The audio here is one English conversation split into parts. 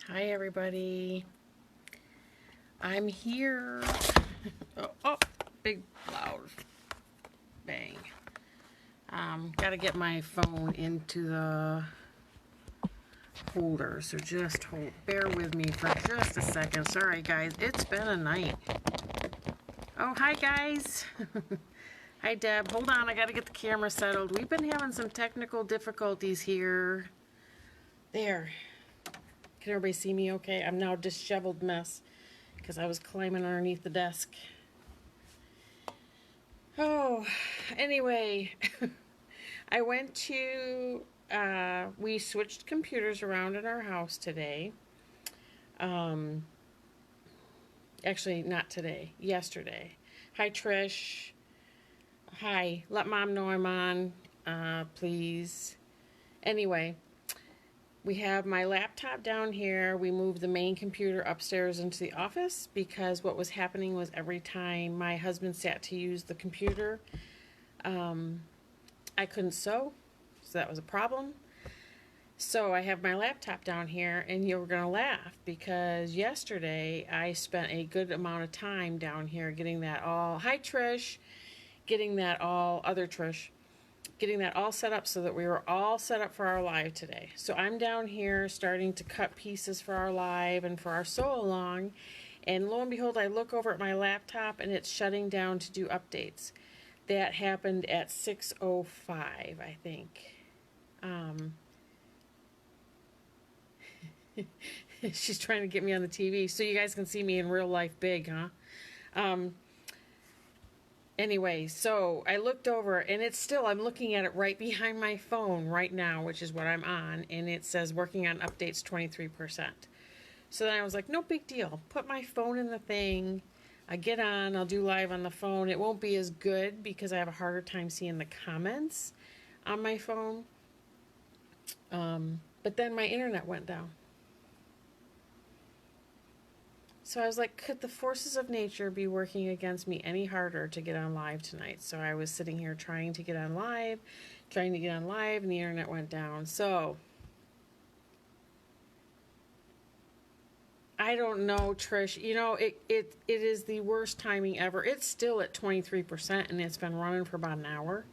Hi everybody, I'm here. Oh, big loud bang. Gotta get my phone into the holder, so just bear with me for just a second. Sorry guys, it's been a night. Oh, hi guys. Hi Deb, hold on, I gotta get the camera settled. We've been having some technical difficulties here. There. Can everybody see me okay? I'm now a disheveled mess because I was climbing underneath the desk. Oh, anyway, I went to, we switched computers around in our house today. Actually, not today, yesterday. Hi, Trish. Hi, let mom know I'm on, please. Anyway, we have my laptop down here. We moved the main computer upstairs into the office because what was happening was every time my husband sat to use the computer, I couldn't sew, so that was a problem. So I have my laptop down here, and you're going to laugh because yesterday I spent a good amount of time down here getting that all, hi Trish, getting that all, other Trish, getting that all set up so that we were all set up for our live today. So I'm down here starting to cut pieces for our live and for our sew along, and lo and behold, I look over at my laptop and it's shutting down to do updates. That happened at 6:05, I think. She's trying to get me on the TV so you guys can see me in real life big, huh? Anyway, so I looked over and it's still, I'm looking at it right behind my phone right now, which is what I'm on, and it says working on updates 23%. So then I was like, no big deal. Put my phone in the thing. I get on, I'll do live on the phone. It won't be as good because I have a harder time seeing the comments on my phone. But then my internet went down. So I was like, could the forces of nature be working against me any harder to get on live tonight? So I was sitting here trying to get on live, and the internet went down. So I don't know, Trish. You know, it is the worst timing ever. It's still at 23%, and it's been running for about an hour.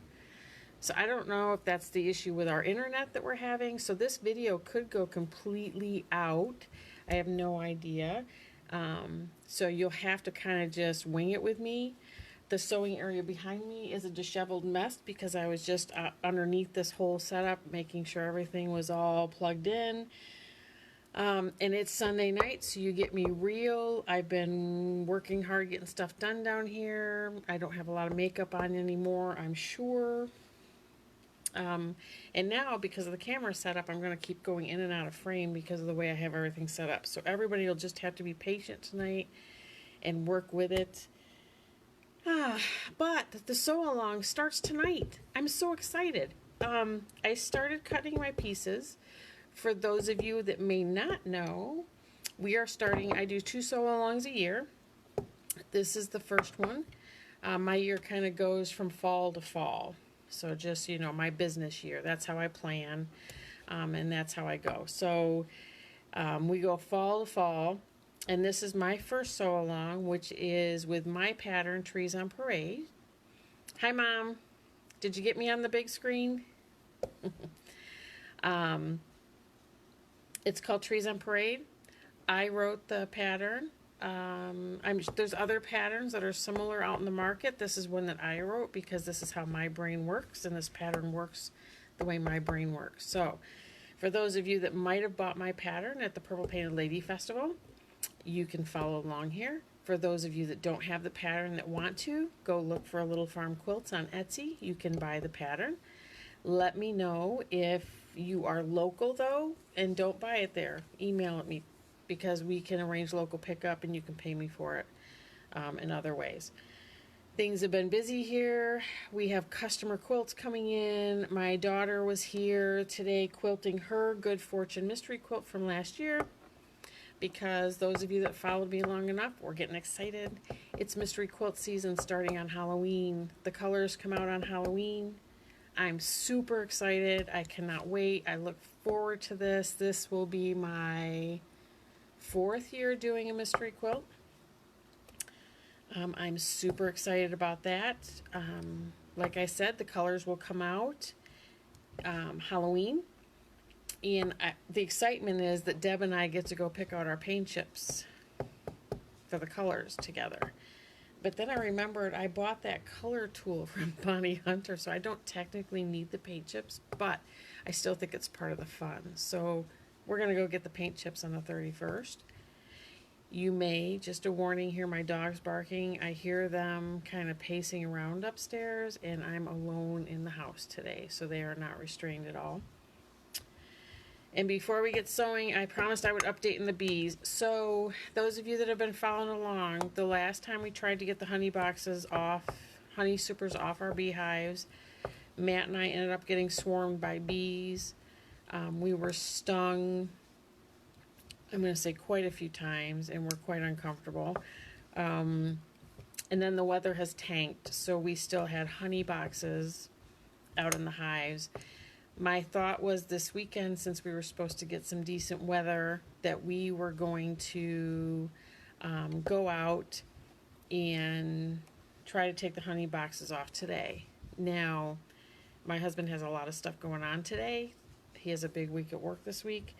So I don't know if that's the issue with our internet that we're having. So this video could go completely out. I have no idea. So you'll have to kind of just wing it with me. The sewing area behind me is a disheveled mess because I was just underneath this whole setup, making sure everything was all plugged in. And it's Sunday night, so you get me real. I've been working hard getting stuff done down here. I don't have a lot of makeup on anymore, I'm sure. And now, because of the camera setup, I'm going to keep going in and out of frame because of the way I have everything set up. So everybody will just have to be patient tonight and work with it. But the sew-along starts tonight. I'm so excited. I started cutting my pieces. For those of you that may not know, we are starting, I do 2 sew-alongs a year. This is the first one. My year kind of goes from fall to fall. So just, you know, my business year, that's how I plan, and that's how I go. So we go fall to fall, and this is my first sew along, which is with my pattern, Trees on Parade. Hi, Mom. Did you get me on the big screen? It's called Trees on Parade. I wrote the pattern. There's other patterns that are similar out in the market. This is one that I wrote because this is how my brain works, and this pattern works the way my brain works. So for those of you that might have bought my pattern at the Purple Painted Lady Festival, you can follow along here. For those of you that don't have the pattern that want to, go look for a Little Farm Quilts on Etsy. You can buy the pattern. Let me know if you are local though, and don't buy it there. Email it me, because we can arrange local pickup and you can pay me for it in other ways. Things have been busy here. We have customer quilts coming in. My daughter was here today quilting her Good Fortune mystery quilt from last year, because those of you that followed me long enough, we're getting excited. It's mystery quilt season starting on Halloween. The colors come out on Halloween. I'm super excited. I cannot wait. I look forward to this. This will be my 4th year doing a mystery quilt. I'm super excited about that. Like I said, the colors will come out Halloween. And the excitement is that Deb and I get to go pick out our paint chips for the colors together. But then I remembered I bought that color tool from Bonnie Hunter, so I don't technically need the paint chips, but I still think it's part of the fun. So we're going to go get the paint chips on the 31st. You may, just a warning, hear my dogs barking. I hear them kind of pacing around upstairs, and I'm alone in the house today, so they are not restrained at all. And before we get sewing, I promised I would update in the bees. So those of you that have been following along, the last time we tried to get the honey boxes off, honey supers off our beehives, Matt and I ended up getting swarmed by bees. We were stung, I'm going to say quite a few times, and we're quite uncomfortable. And then the weather has tanked, so we still had honey boxes out in the hives. My thought was this weekend, since we were supposed to get some decent weather, that we were going to go out and try to take the honey boxes off today. Now, my husband has a lot of stuff going on today. He has a big week at work this week,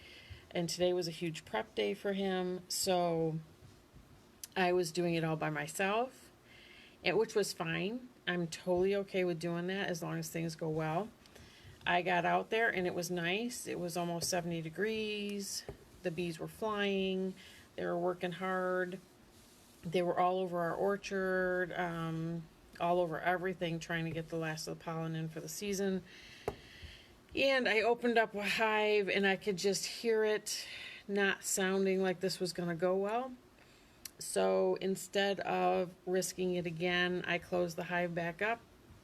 and today was a huge prep day for him, so I was doing it all by myself, which was fine. I'm totally okay with doing that as long as things go well. I got out there and it was nice. It was almost 70 degrees. The bees were flying. They were working hard. They were all over our orchard, all over everything, trying to get the last of the pollen in for the season. And I opened up a hive and I could just hear it not sounding like this was going to go well. So instead of risking it again, I closed the hive back up.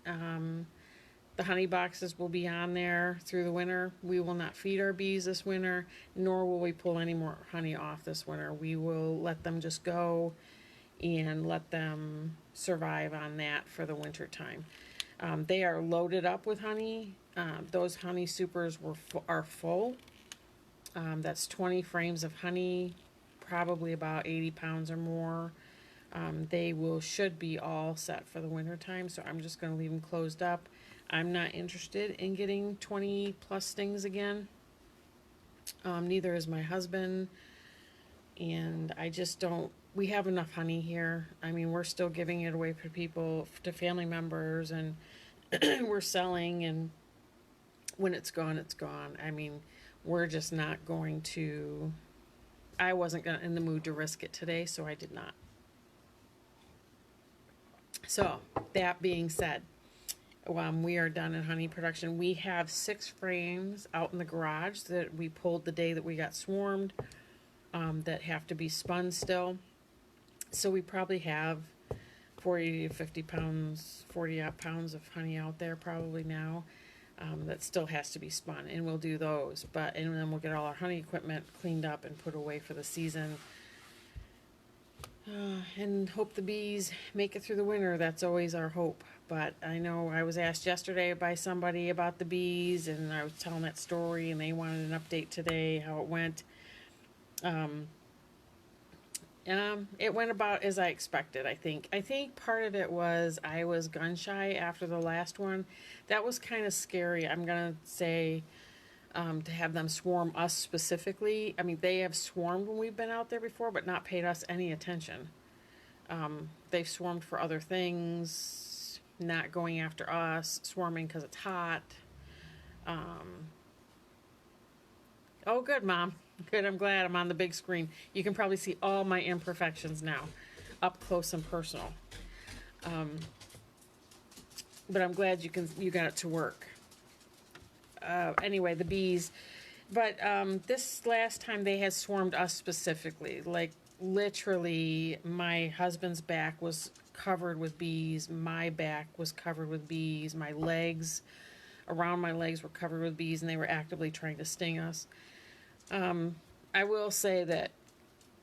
The honey boxes will be on there through the winter. We will not feed our bees this winter, nor will we pull any more honey off this winter. We will let them just go and let them survive on that for the winter time. They are loaded up with honey. Those honey supers are full. That's 20 frames of honey, probably about 80 pounds or more. They should be all set for the winter time, so I'm just going to leave them closed up. I'm not interested in getting 20 plus stings again. Neither is my husband. And I just don't, we have enough honey here. I mean, we're still giving it away for people, to family members, and we're selling, and when it's gone, it's gone. I mean, we're just not going to, I wasn't in the mood to risk it today, so I did not. So, that being said, we are done in honey production. We have 6 frames out in the garage that we pulled the day that we got swarmed, that have to be spun still. So we probably have 40 to 50 pounds, 40 pounds of honey out there probably now, that still has to be spun, and we'll do those. And then we'll get all our honey equipment cleaned up and put away for the season. And hope the bees make it through the winter. That's always our hope. But I know I was asked yesterday by somebody about the bees, and I was telling that story, and they wanted an update today, how it went. It went about as I expected, I think. I think part of it was I was gun shy after the last one. That was kind of scary, I'm going to say, to have them swarm us specifically. I mean, they have swarmed when we've been out there before, but not paid us any attention. They've swarmed for other things, not going after us, swarming because it's hot. Oh, good, Mom. Good, I'm glad I'm on the big screen. You can probably see all my imperfections now, up close and personal. But I'm glad you got it to work. Anyway, the bees. But this last time they had swarmed us specifically. Like, literally, my husband's back was covered with bees. My back was covered with bees. My legs, around my legs, were covered with bees, and they were actively trying to sting us. I will say that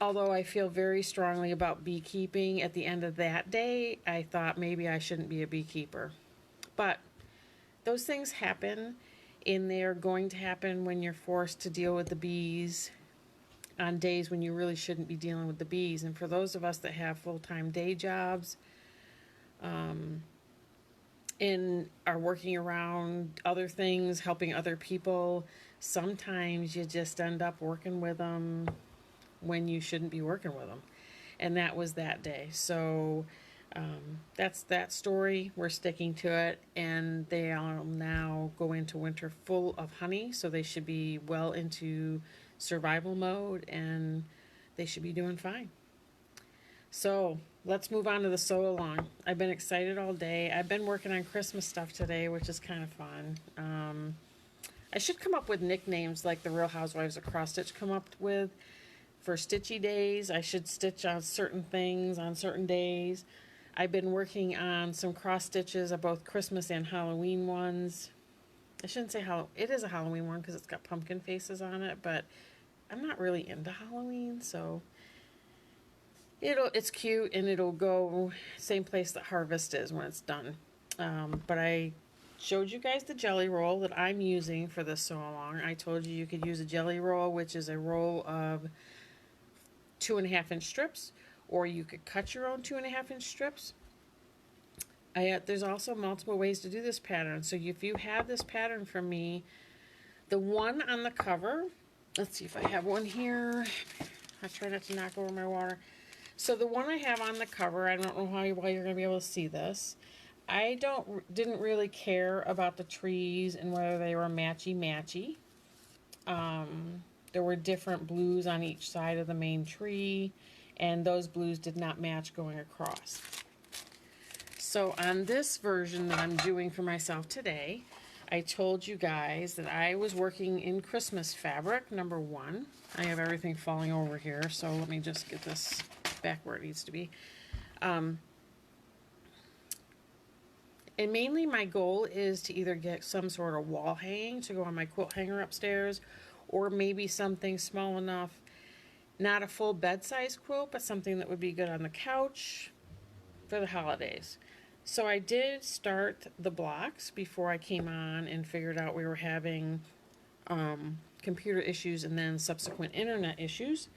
although I feel very strongly about beekeeping, at the end of that day, I thought maybe I shouldn't be a beekeeper. But those things happen, and they're going to happen when you're forced to deal with the bees on days when you really shouldn't be dealing with the bees. And for those of us that have full-time day jobs, and are working around other things, helping other people, sometimes you just end up working with them when you shouldn't be working with them. And that was that day. So that's that story. We're sticking to it, and they will now go into winter full of honey, so they should be well into survival mode, and they should be doing fine. So let's move on to the sew along. I've been excited all day. I've been working on Christmas stuff today, which is kind of fun. I should come up with nicknames like the Real Housewives of Cross Stitch come up with for stitchy days. I should stitch on certain things on certain days. I've been working on some cross stitches of both Christmas and Halloween ones. I shouldn't say it is a Halloween one because it's got pumpkin faces on it, but I'm not really into Halloween, so it's cute, and it'll go same place that Harvest is when it's done. But I showed you guys the jelly roll that I'm using for this sew along. I told you could use a jelly roll, which is a roll of 2.5-inch strips, or you could cut your own 2.5-inch strips. There's also multiple ways to do this pattern. So if you have this pattern from me, the one on the cover, let's see if I have one here. I try not to knock over my water. So the one I have on the cover, I don't know how well you're going to be able to see this. I didn't really care about the trees and whether they were matchy-matchy. There were different blues on each side of the main tree, and those blues did not match going across. So on this version that I'm doing for myself today, I told you guys that I was working in Christmas fabric, number 1. I have everything falling over here, so let me just get this back where it needs to be. And mainly my goal is to either get some sort of wall hanging to go on my quilt hanger upstairs, or maybe something small enough, not a full bed-size quilt, but something that would be good on the couch for the holidays. So I did start the blocks before I came on and figured out we were having computer issues and then subsequent internet issues.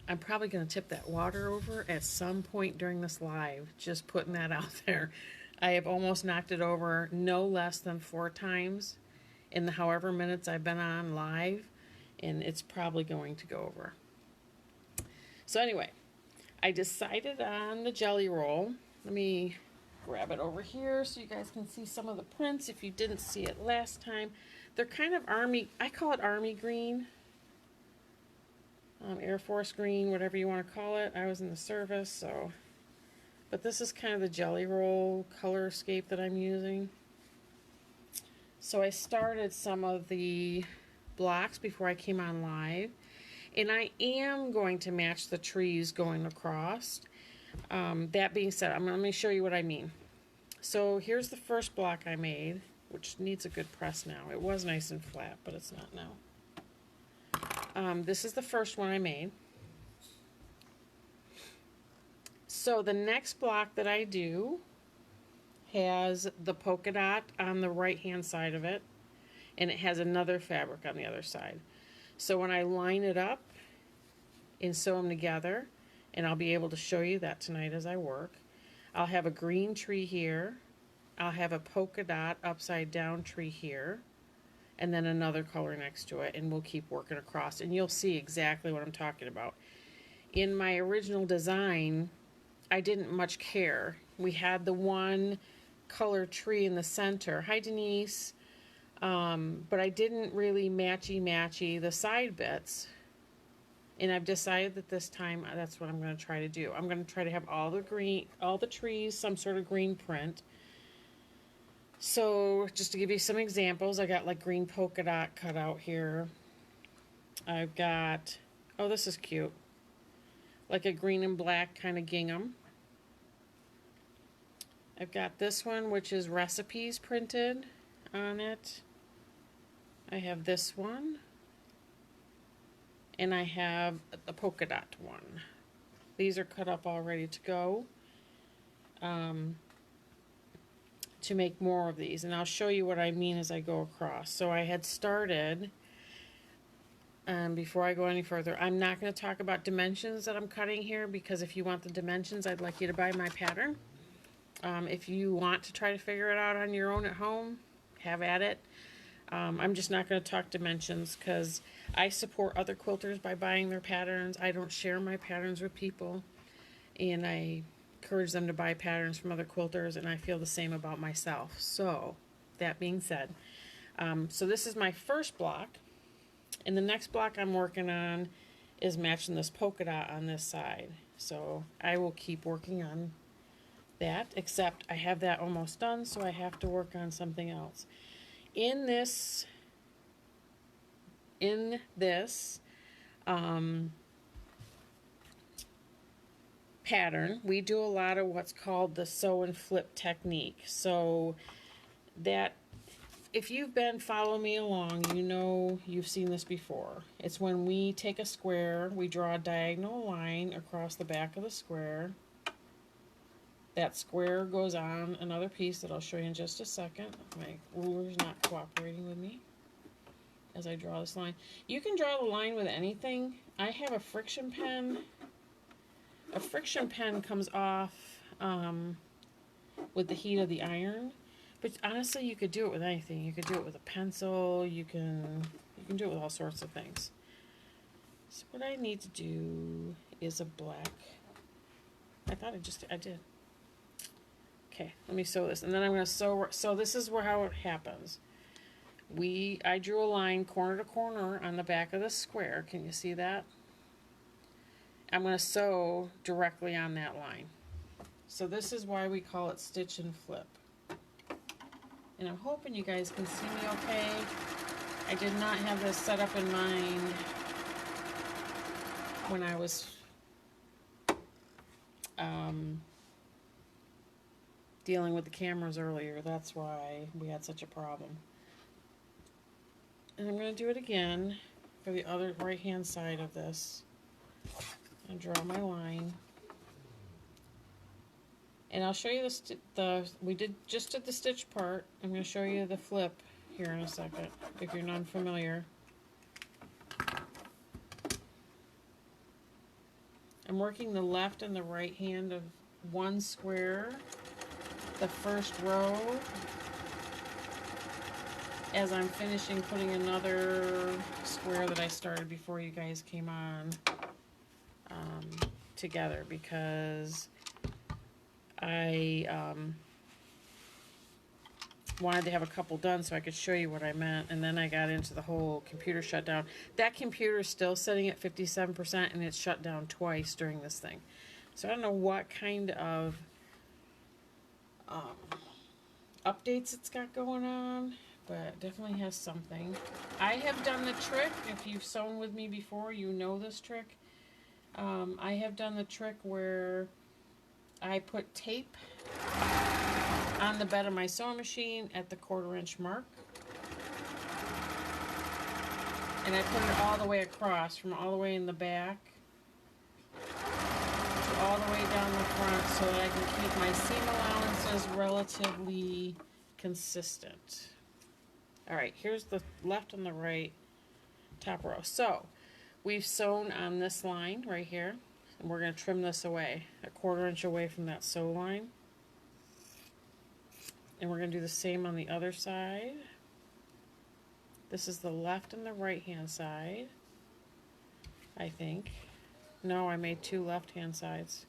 I'm probably going to tip that water over at some point during this live, just putting that out there. I have almost knocked it over no less than 4 times in the however minutes I've been on live, and it's probably going to go over. So anyway, I decided on the jelly roll. Let me grab it over here so you guys can see some of the prints if you didn't see it last time. They're kind of army, I call it army green. Air Force green, whatever you want to call it. I was in the service, so. But this is kind of the jelly roll color scape that I'm using. So I started some of the blocks before I came on live. And I am going to match the trees going across. That being said, let me show you what I mean. So here's the first block I made, which needs a good press now. It was nice and flat, but it's not now. This is the first one I made. So the next block that I do has the polka dot on the right hand side of it, and it has another fabric on the other side. So when I line it up and sew them together, and I'll be able to show you that tonight as I work, I'll have a green tree here, I'll have a polka dot upside down tree here, and then another color next to it, and we'll keep working across, and you'll see exactly what I'm talking about. In my original design, I didn't much care. We had the one color tree in the center. Hi, Denise. But I didn't really matchy the side bits. And I've decided that this time that's what I'm going to try to do. I'm going to try to have all the trees, some sort of green print. So just to give you some examples, I got like green polka dot cut out here. I've got, oh, this is cute, like a green and black kind of gingham. I've got this one, which is recipes printed on it. I have this one. And I have the polka dot one. These are cut up all ready to go. To make more of these, and I'll show you what I mean as I go across. So I had started Before I go any further, I'm not going to talk about dimensions that I'm cutting here, because if you want the dimensions, I'd like you to buy my pattern. If you want to try to figure it out on your own at home, have at it. I'm just not going to talk dimensions because I support other quilters by buying their patterns. I don't share my patterns with people, and I encourage them to buy patterns from other quilters, and I feel the same about myself. So, that being said, so this is my first block, and the next block I'm working on is matching this polka dot on this side. So I will keep working on that, except I have that almost done, so I have to work on something else. In this pattern, we do a lot of what's called the sew and flip technique. So that, if you've been following me along, you know you've seen this before. It's when we take a square, we draw a diagonal line across the back of the square. That square goes on another piece that I'll show you in just a second. My ruler's not cooperating with me as I draw this line. You can draw the line with anything. I have a friction pen. A friction pen comes off with the heat of the iron. But honestly, you could do it with anything. You could do it with a pencil. You can do it with all sorts of things. So what I need to do is a black. I did. Okay, let me sew this, and then I'm going to sew. So this is how it happens. I drew a line corner to corner on the back of the square. Can you see that? I'm going to sew directly on that line. So this is why we call it stitch and flip. And I'm hoping you guys can see me okay. I did not have this set up in mind when I was dealing with the cameras earlier. That's why we had such a problem. And I'm going to do it again for the other right-hand side of this. I draw my line. And I'll show you we just did the stitch part. I'm going to show you the flip here in a second, if you're not familiar. I'm working the left and the right hand of one square, the first row, as I'm finishing putting another square that I started before you guys came on together, because I wanted to have a couple done so I could show you what I meant, and then I got into the whole computer shutdown. That computer is still sitting at 57%, and it's shut down twice during this thing. So I don't know what kind of updates it's got going on, but it definitely has something. I have done the trick. If you've sewn with me before, you know this trick. I have done the trick where I put tape on the bed of my sewing machine at the 1/4 inch mark, and I put it all the way across, from all the way in the back to all the way down the front, so that I can keep my seam allowances relatively consistent. Alright, here's the left and the right top row. So we've sewn on this line right here, and we're going to trim this away, a 1/4 inch away from that sew line. And we're going to do the same on the other side. This is the left and the right hand side, I think. No, I made 2 left hand sides.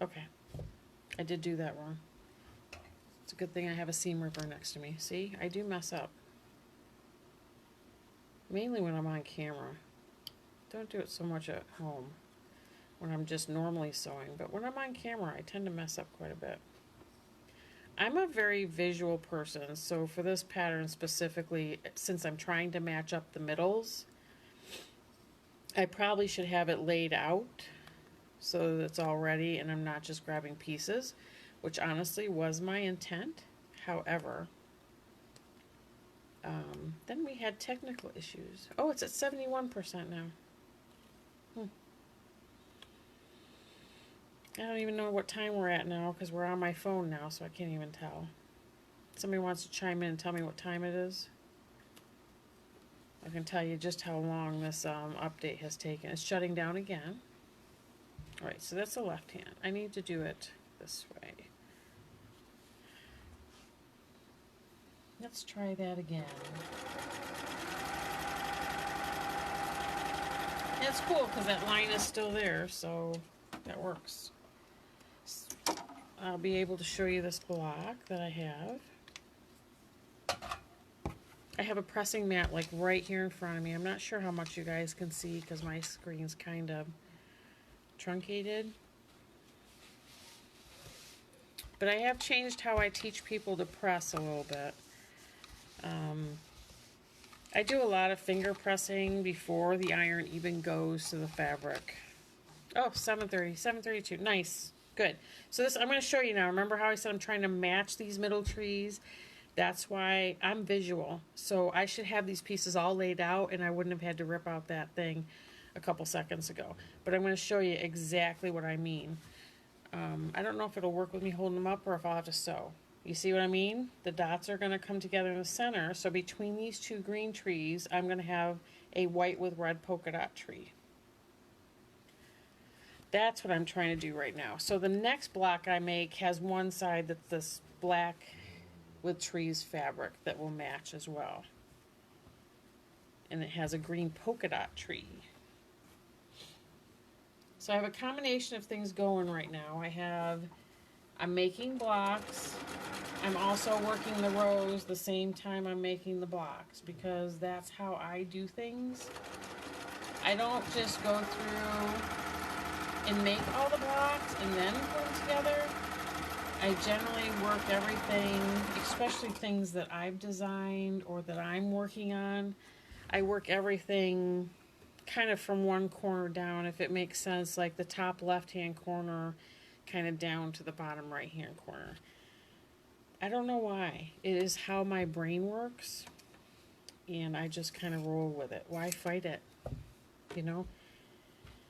Okay, I did do that wrong. It's a good thing I have a seam ripper next to me. See, I do mess up. Mainly when I'm on camera. Don't do it so much at home when I'm just normally sewing, but when I'm on camera I tend to mess up quite a bit. I'm a very visual person, so for this pattern specifically, since I'm trying to match up the middles, I probably should have it laid out so that it's all ready and I'm not just grabbing pieces, which honestly was my intent. However, then we had technical issues. Oh, it's at 71% now. I don't even know what time we're at now because we're on my phone now, so I can't even tell. Somebody wants to chime in and tell me what time it is. I can tell you just how long this update has taken. It's shutting down again. Alright, so that's the left hand. I need to do it this way. Let's try that again. And it's cool because that line is still there, so that works. I'll be able to show you this block that I have. I have a pressing mat like right here in front of me. I'm not sure how much you guys can see because my screen's kind of truncated. But I have changed how I teach people to press a little bit. I do a lot of finger pressing before the iron even goes to the fabric. Oh, 7:30, 7:32, nice, good. So this, I'm going to show you now. Remember how I said I'm trying to match these middle trees? That's why I'm visual. So I should have these pieces all laid out and I wouldn't have had to rip out that thing a couple seconds ago. But I'm going to show you exactly what I mean. I don't know if it'll work with me holding them up or if I'll have to sew. You see what I mean? The dots are going to come together in the center. So between these two green trees, I'm going to have a white with red polka dot tree. That's what I'm trying to do right now. So the next block I make has one side that's this black with trees fabric that will match as well. And it has a green polka dot tree. So I have a combination of things going right now. I'm making blocks. I'm also working the rows the same time I'm making the blocks because that's how I do things. I don't just go through and make all the blocks and then put them together. I generally work everything, especially things that I've designed or that I'm working on. I work everything kind of from one corner down, if it makes sense, like the top left-hand corner kind of down to the bottom right-hand corner. I don't know why. It is how my brain works, and I just kind of roll with it. Why fight it? You know?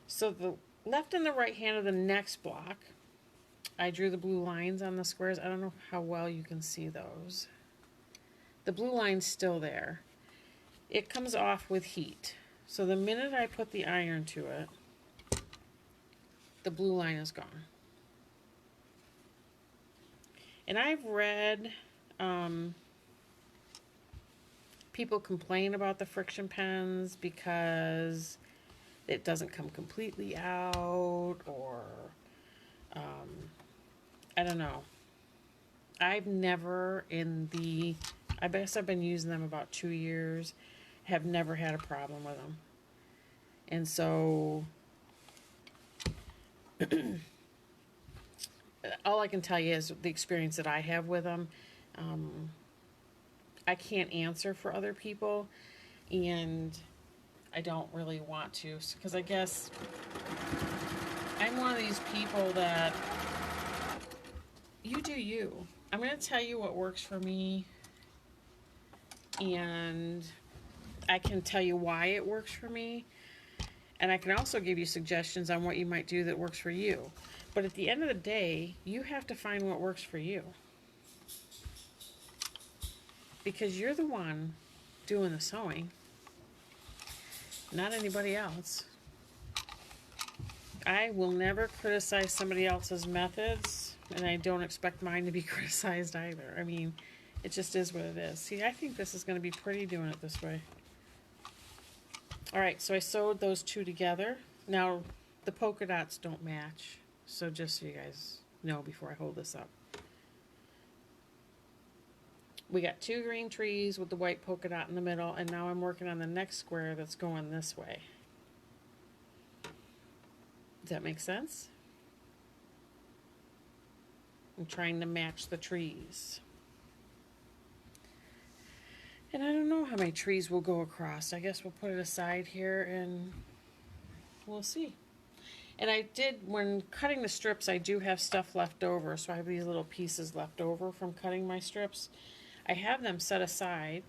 So the left and the right hand of the next block, I drew the blue lines on the squares. I don't know how well you can see those. The blue line's still there. It comes off with heat. So the minute I put the iron to it, the blue line is gone. And I've read people complain about the friction pens because it doesn't come completely out, or I don't know. I guess I've been using them about 2 years, have never had a problem with them. And so all I can tell you is the experience that I have with them. I can't answer for other people, and I don't really want to, because I guess I'm one of these people that you do you. I'm going to tell you what works for me, and I can tell you why it works for me, and I can also give you suggestions on what you might do that works for you. But at the end of the day, you have to find what works for you, because you're the one doing the sewing, not anybody else. I will never criticize somebody else's methods, and I don't expect mine to be criticized either. I mean, it just is what it is. See, I think this is going to be pretty doing it this way. Alright, so I sewed those two together. Now, the polka dots don't match, so just so you guys know before I hold this up. We got two green trees with the white polka dot in the middle, and now I'm working on the next square that's going this way. Does that make sense? I'm trying to match the trees. And I don't know how many trees will go across. I guess we'll put it aside here and we'll see. And I did, when cutting the strips, I do have stuff left over. So I have these little pieces left over from cutting my strips. I have them set aside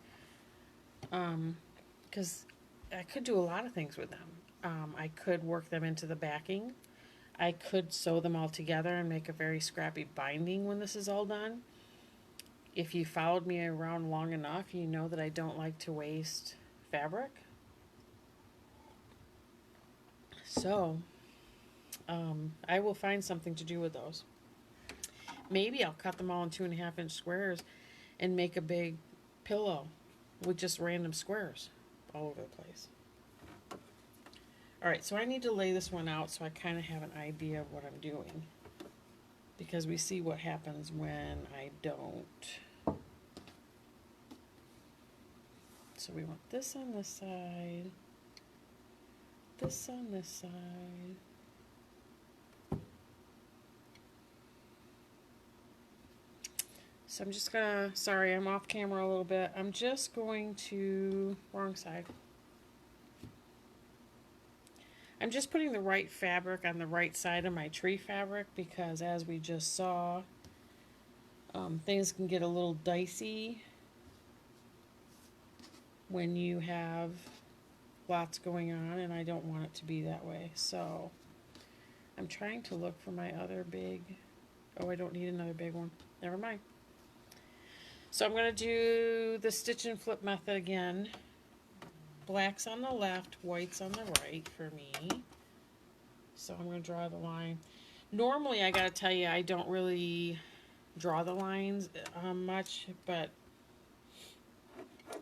because I could do a lot of things with them. I could work them into the backing. I could sew them all together and make a very scrappy binding when this is all done. If you followed me around long enough, you know that I don't like to waste fabric. So, I will find something to do with those. Maybe I'll cut them all in 2.5-inch squares and make a big pillow with just random squares all over the place. Alright, so I need to lay this one out so I kind of have an idea of what I'm doing, because we see what happens when I don't. So we want this on this side, this on this side. So I'm just gonna, sorry, I'm off camera a little bit. I'm just going to, wrong side. I'm just putting the right fabric on the right side of my tree fabric, because as we just saw, things can get a little dicey when you have lots going on, and I don't want it to be that way. So I'm trying to look for my other big, oh, I don't need another big one. Never mind. So I'm going to do the stitch and flip method again. Black's on the left, white's on the right for me. So I'm going to draw the line. Normally, I got to tell you, I don't really draw the lines much, but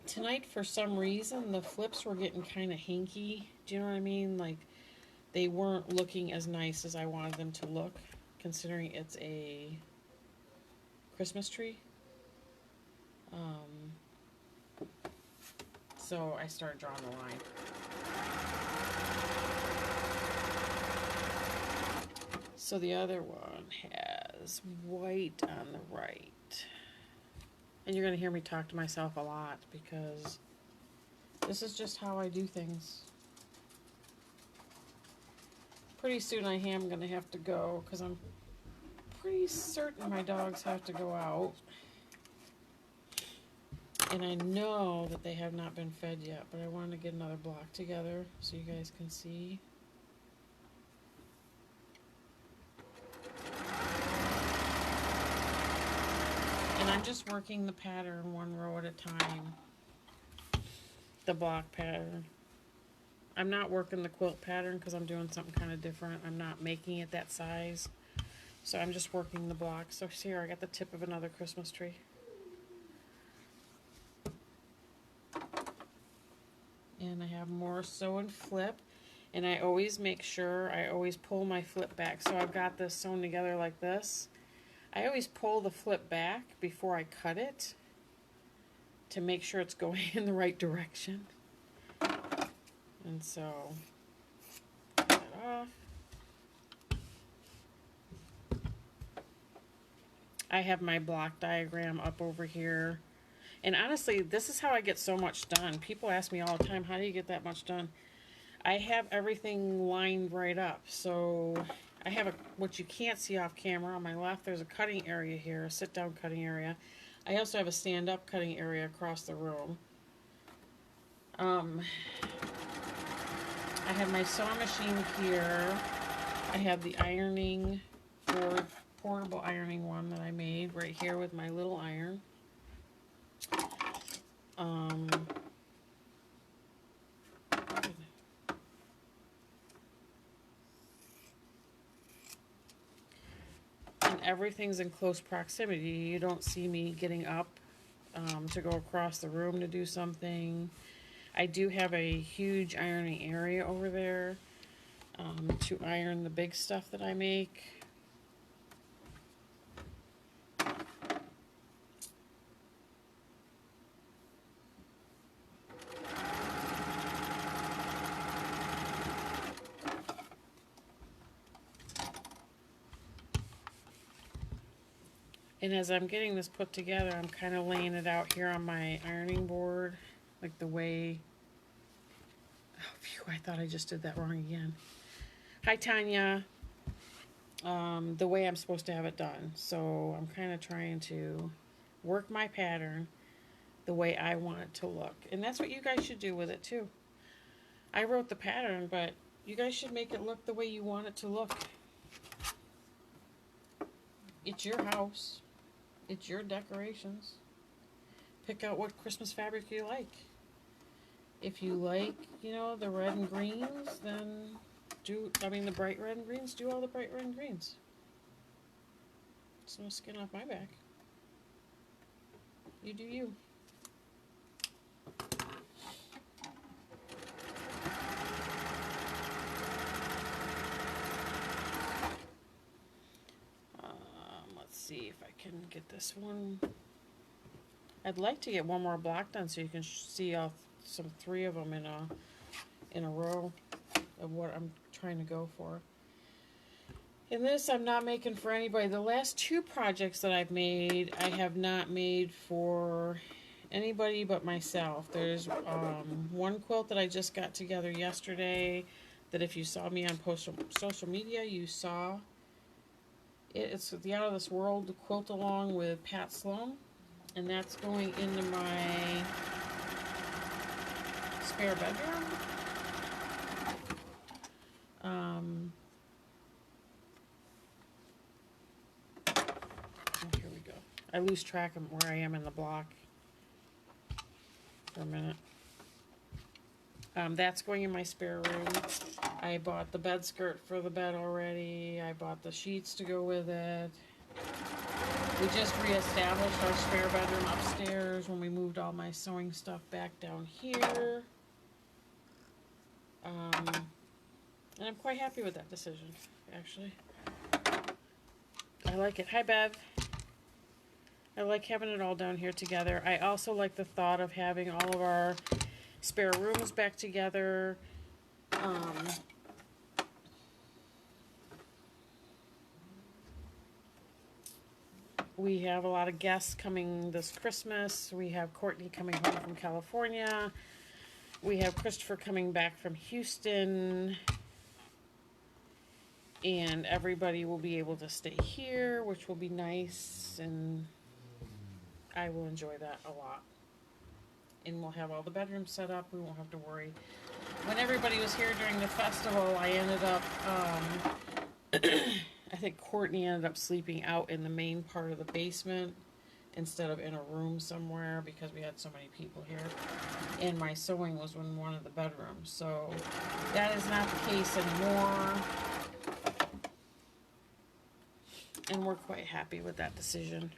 tonight, for some reason, the flips were getting kind of hinky. Do you know what I mean? Like, they weren't looking as nice as I wanted them to look, considering it's a Christmas tree. So I started drawing the line. So the other one has white on the right. And you're going to hear me talk to myself a lot, because this is just how I do things. Pretty soon I am going to have to go, because I'm pretty certain my dogs have to go out. And I know that they have not been fed yet, but I wanted to get another block together so you guys can see. And I'm just working the pattern one row at a time. The block pattern. I'm not working the quilt pattern because I'm doing something kind of different. I'm not making it that size. So I'm just working the block. So here I got the tip of another Christmas tree. And I have more sew and flip, and I always make sure I always pull my flip back. So I've got this sewn together like this. I always pull the flip back before I cut it to make sure it's going in the right direction. And so cut that off. I have my block diagram up over here. And honestly, this is how I get so much done. People ask me all the time, how do you get that much done? I have everything lined right up. So I have what you can't see off camera. On my left, there's a cutting area here, a sit-down cutting area. I also have a stand-up cutting area across the room. I have my sewing machine here. I have the ironing board, portable ironing one that I made right here with my little iron. And everything's in close proximity. You don't see me getting up to go across the room to do something. I do have a huge ironing area over there to iron the big stuff that I make. And as I'm getting this put together, I'm kind of laying it out here on my ironing board, like the way, oh phew, I thought I just did that wrong again. Hi Tanya. The way I'm supposed to have it done. So I'm kind of trying to work my pattern the way I want it to look. And that's what you guys should do with it too. I wrote the pattern, but you guys should make it look the way you want it to look. It's your house. It's your decorations. Pick out what Christmas fabric you like. If you like, you know, the red and greens, then the bright red and greens, do all the bright red and greens. It's no skin off my back. You do you. Let's see if I can get this one. I'd like to get one more block done so you can see all some 3 of them in a row of what I'm trying to go for. In this, I'm not making for anybody. The last 2 projects that I've made, I have not made for anybody but myself. There's one quilt that I just got together yesterday that if you saw me on social media, you saw. It's the Out of This World quilt along with Pat Sloan, and that's going into my spare bedroom. Here we go. I lose track of where I am in the block for a minute. That's going in my spare room. I bought the bed skirt for the bed already. I bought the sheets to go with it. We just reestablished our spare bedroom upstairs when we moved all my sewing stuff back down here. And I'm quite happy with that decision, actually. I like it. Hi, Bev. I like having it all down here together. I also like the thought of having all of our spare rooms back together. We have a lot of guests coming this Christmas. We have Courtney coming home from California. We have Christopher coming back from Houston. And everybody will be able to stay here, which will be nice. And I will enjoy that a lot. And we'll have all the bedrooms set up. We won't have to worry. When everybody was here during the festival, I ended up, I think Courtney ended up sleeping out in the main part of the basement instead of in a room somewhere because we had so many people here. And my sewing was in one of the bedrooms. So that is not the case anymore. And we're quite happy with that decision.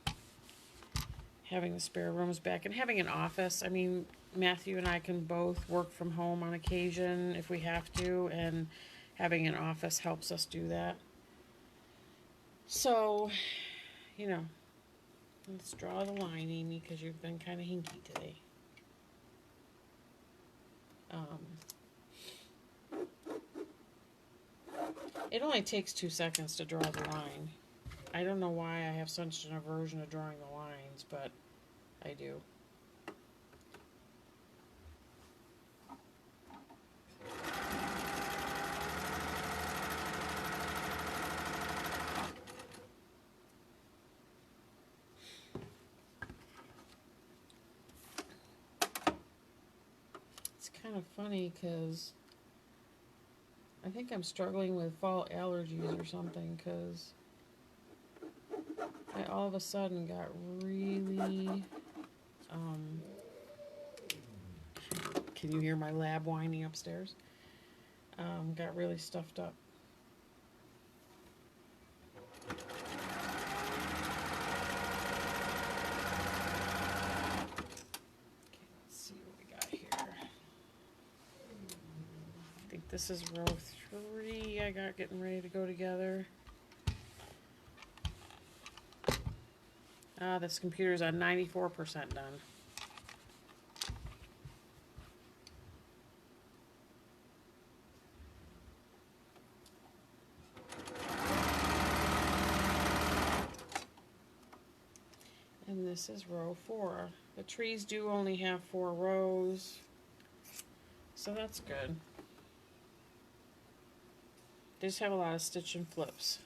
Having the spare rooms back and having an office. I mean, Matthew and I can both work from home on occasion if we have to, and having an office helps us do that. So, you know, let's draw the line, Amy, because you've been kind of hinky today. It only takes 2 seconds to draw the line. I don't know why I have such an aversion to drawing the lines, but I do. It's kind of funny because I think I'm struggling with fall allergies or something because I all of a sudden got really, can you hear my lab whining upstairs? Got really stuffed up. Okay, let's see what we got here. I think this is row 3 I got getting ready to go together. This computer's on 94% done. And this is row 4. The trees do only have 4 rows, so that's good. They just have a lot of stitch and flips.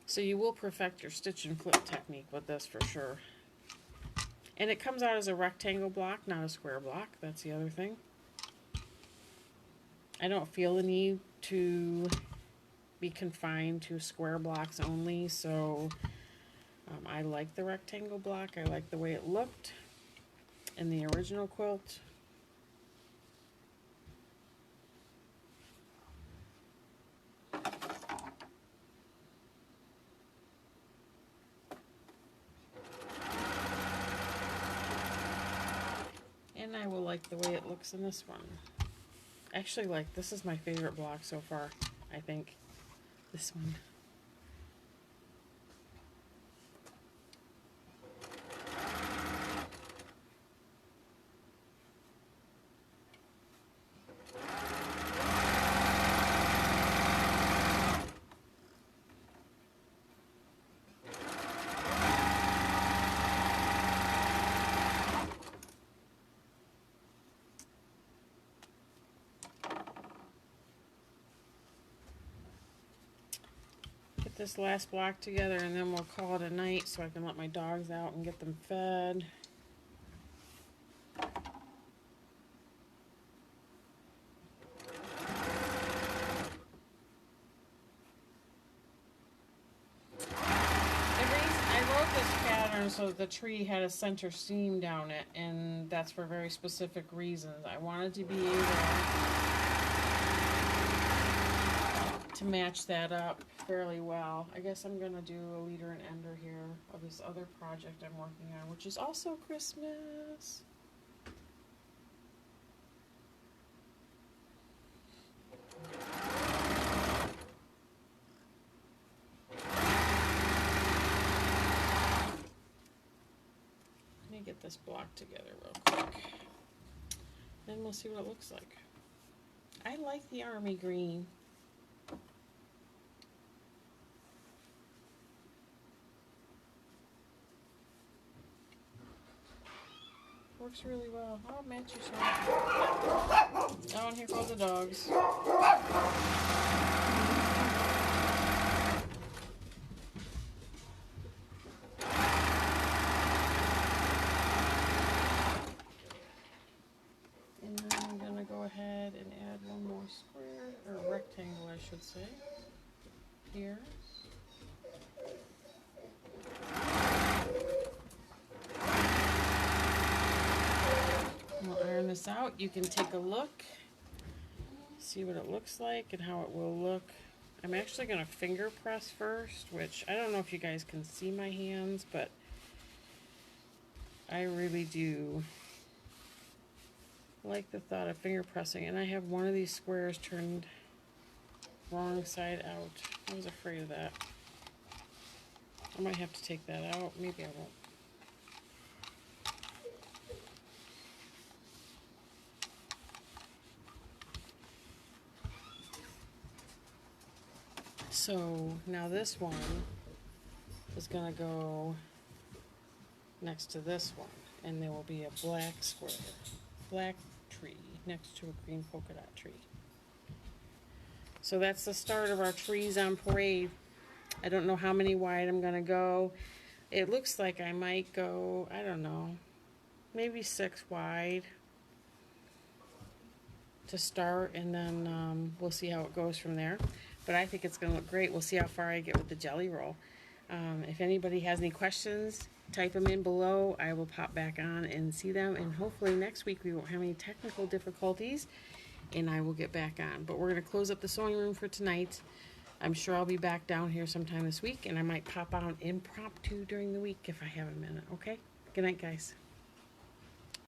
So you will perfect your stitch and flip technique with this for sure. And it comes out as a rectangle block, not a square block. That's the other thing. I don't feel the need to be confined to square blocks only, so I like the rectangle block. I like the way it looked in the original quilt. And I will like the way it looks in this one. Actually, like, this is my favorite block so far, I think. This one. This last block together and then we'll call it a night so I can let my dogs out and get them fed. I wrote this pattern so that the tree had a center seam down it, and that's for very specific reasons. I wanted to be able to match that up fairly well. I guess I'm gonna do a leader and ender here of this other project I'm working on, which is also Christmas. Let me get this block together real quick. Then we'll see what it looks like. I like the army green. Works really well. Oh, match yourself. Oh, and here go the dogs. And then I'm gonna go ahead and add one more square, or rectangle I should say, here. We'll iron this out. You can take a look, see what it looks like and how it will look. I'm actually going to finger press first, which I don't know if you guys can see my hands, but I really do like the thought of finger pressing. And I have one of these squares turned wrong side out. I was afraid of that. I might have to take that out. Maybe I won't. So now this one is going to go next to this one, and there will be a black square, black tree next to a green polka dot tree. So that's the start of our trees on parade. I don't know how many wide I'm going to go. It looks like I might go, I don't know, maybe 6 wide to start, and then we'll see how it goes from there. But I think it's going to look great. We'll see how far I get with the jelly roll. If anybody has any questions, type them in below. I will pop back on and see them. And hopefully next week we won't have any technical difficulties and I will get back on. But we're going to close up the sewing room for tonight. I'm sure I'll be back down here sometime this week, and I might pop on impromptu during the week if I have a minute. Okay? Good night, guys.